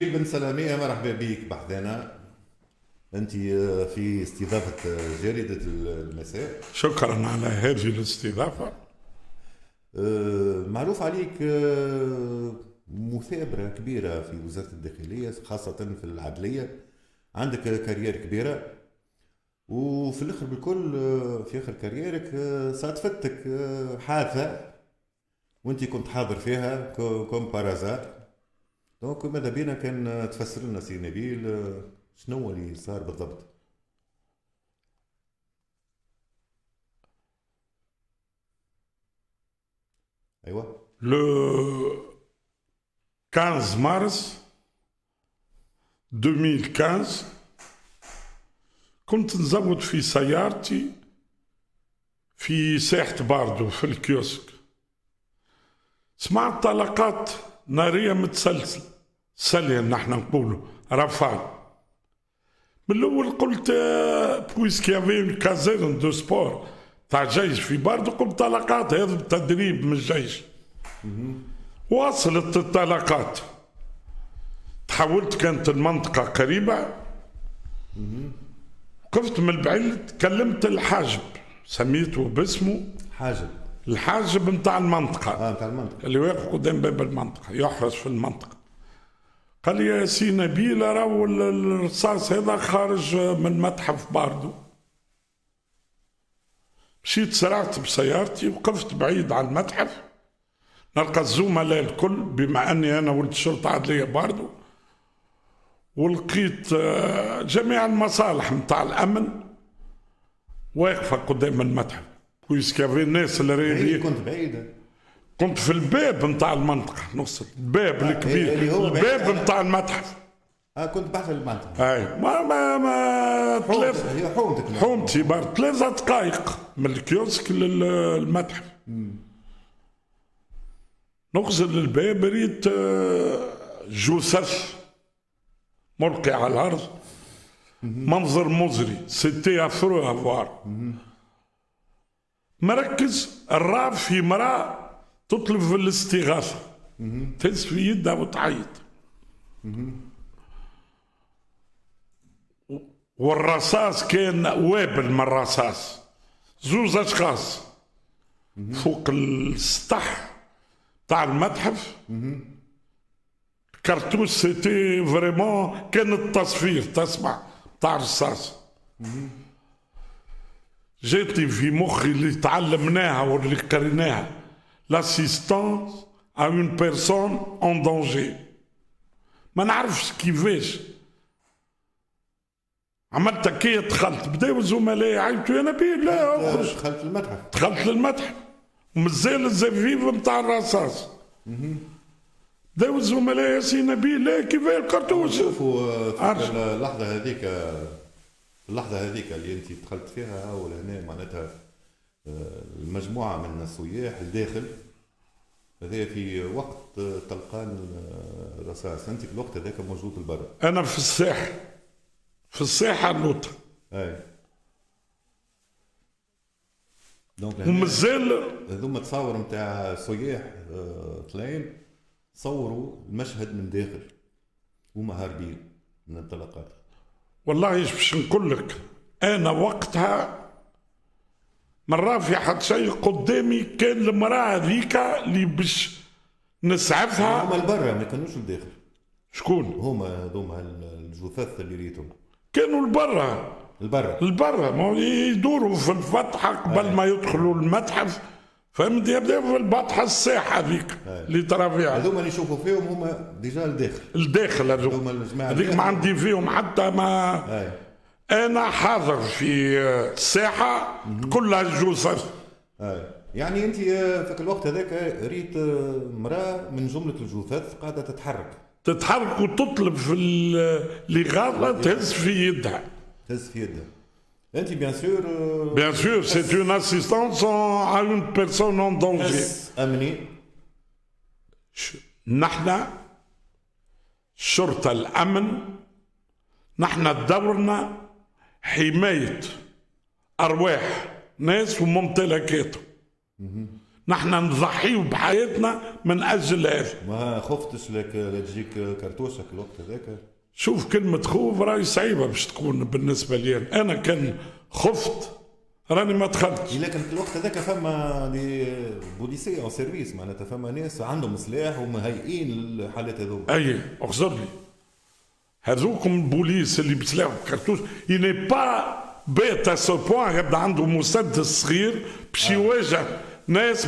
بن سلامية، مرحبا بك بحذانا. أنت في استضافة جريدة المساء. شكرا على هذه الاستضافة. معروف عليك مثابرة كبيرة في وزارة الداخلية، خاصة في العدلية. عندك كارير كبيرة، وفي الآخر بالكل في آخر كاريرك صادفتك حادثة وأنت كنت حاضر فيها كوم بارازار. دونك ماذا بينا كان تفسر لنا سي نبيل شنو اللي صار بالضبط؟ ايوه. Le 15 مارس 2015 كنت نزود في سيارتي في ساحة باردو في الكيوسك، سمعت طلقات نارية متسلسل سلية نحن نقولوا رفال. من الأول قلت بويسكي يافي اون كازين دو سبور تاع جيش في باردو، قلت طلقات هذا التدريب من الجيش. واصلت الطلقات، تحولت كانت المنطقة قريبة، وقفت من البعيد كلمت الحاجب سميته باسمه، حاجب. الحاجب نتاع المنطقة نتاع المنطقة اللي واقف قدام باب المنطقة يحرس في المنطقة. قال لي يا سي نبيل راهو الرصاص هذا خارج من متحف باردو. مشيت سرعت بسيارتي وقفت بعيد عن المتحف نلقى الزملاء الكل بما اني انا ولد شرطة عدلية باردو، ولقيت جميع المصالح نتاع الامن واقفة قدام المتحف، ويسكافي الناس اللي بعيد. كنت بعيد، كنت في الباب نتاع المنطقة، نص الباب الكبير الباب نتاع المتحف. كنت بحث المنطقة. اي ما هي حومتك. حومتي بار 3 دقائق من الكيوسك للمتحف. نغزل الباب ريت جثث ملقي على الارض، منظر مزري، سيتي افرو افوار. مركز الرعب في مرأة تطلب في الاستغاثة، تهز في يدها وتعيط، والرصاص كان وابل من الرصاص، زوز اشخاص فوق السطح تاع المتحف. كارتوش سيتي فريمون كان التصفير تسمع تاع الرصاص. جاتني في مخي اللي تعلمناها واللي قريناها، لاسيستانس ا اون بيرسون اون دونجي. ما نعرفش كيفاش عملت كي دخلت، بداو زملائي يعيطوا يا نبيل لا اخرج. دخلت المتحف. دخلت للمتحف ومازال الزفيف نتاع الرصاص. بداو الزملاء يا سي نبيل لا كيفاش الكرتوش. شوفوا في اللحظة هذيك اللي انت دخلت فيها ولهنا معناتها المجموعة من السياح الداخل، هذا في وقت تلقان الرصاص، انت في الوقت هذاك موجود البر. انا في الساحة، في الساحة اللوطة. اي دونك ومازال هذوما تصاور نتاع سياح طلعين صوروا المشهد من داخل هما هاربين من الطلقات. والله باش نقول لك انا وقتها مرة في حد شيء قدامي، كان المرأة هذيك اللي باش نسعفها. هما البرا ما كانوش الداخل. شكون؟ هما الجثث اللي ريتهم كانوا البرا. البرا ما يدوروا في الفتحة قبل ما يدخلوا المتحف، فهمت؟ يبداو في الفتحة الساحة هذيك اللي ترى فيها. هذوما اللي يشوفوا فيهم هما ديجا الداخل هذوك ما عندي فيهم حتى ما. انا حاضر في الساحة كلها جثث. يعني انت في الوقت هذاك ريت امرأة من جملة الجثث قاعدة تتحرك وتطلب في الإغاثة، تهز في يدها. انت بيان سور سي اون اسيستانس ا اون بيرسون اون دونجي. امني. نحن شرطة الأمن، نحن دورنا حماية أرواح ناس وممتلكاتهم. نحن نضحيو بحياتنا من اجل هذا. ما خفتش لك لا تجيك كرتوشك الوقت هذاك؟ شوف كلمة خوف راهي صعيبة باش تكون بالنسبة لي أنا كان خفت راني ما دخلتش. لكن في الوقت هذاك فما دي بوليسي او سيرفيس معناتها فما ناس عندهم سلاح ومهيئين للحالات هذوما. أي اخزر لي هذوكم البوليس اللي بسلاح كرتوش يني با بيت سو بوان يبدا عنده مسدس صغير باش يواجه ناس